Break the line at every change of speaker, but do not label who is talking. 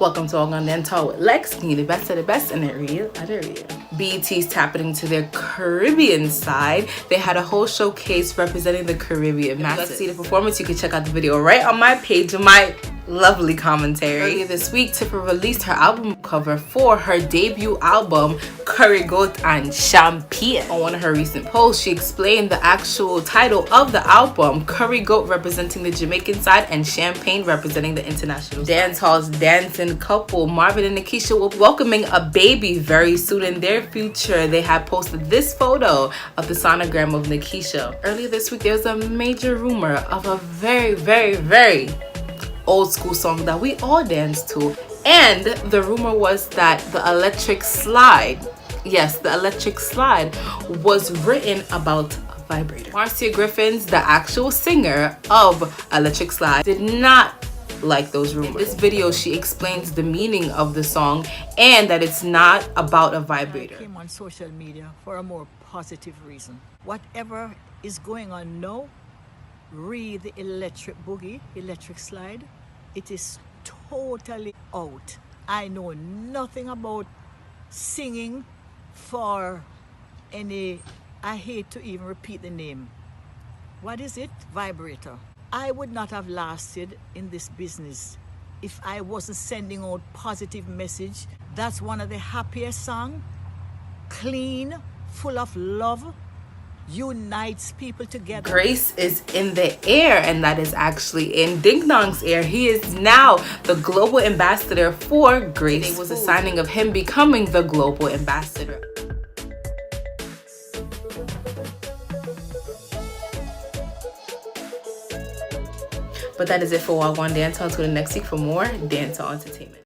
Welcome to Gwaan Dancehall with Lex, bringing you the best of the best and the real of the real. BET's tapping into their Caribbean side. They had a whole showcase representing the Caribbean masses. Let's see the performance. You can check out the video right on my page of my lovely commentary. Earlier this week, Tifa released her album cover for her debut album, Curry Goat and Champagne. On one of her recent posts, she explained the actual title of the album, Curry Goat representing the Jamaican side and Champagne representing the international side. Dancehall's dancing couple, Marvin and Nikisha, will be welcoming a baby very soon in their future. They had posted this photo of the sonogram of Nikisha. Earlier this week, there was a major rumor of a very old school song that we all dance to, and the rumor was that the electric slide, yes, the electric slide was written about a vibrator. Griffins, the actual singer of Electric Slide, did not like those rumors. In this video, she explains the meaning of the song and that it's not about a vibrator.
I came on social media for a more positive reason. Whatever is going on now, read the electric boogie, electric slide. It is totally out. I know nothing about singing for any, I hate to even repeat the name. What is it? Vibrator. I would not have lasted in this business if I wasn't sending out positive message. That's one of the happiest songs. Clean, full of love, unites people together.
Grace is in the air, and that is actually in Ding Dong's air. He is now the global ambassador for Grace. It was a signing of him becoming the global ambassador. But that is it for Gwaan Dancehall. Until next week for more dancehall entertainment.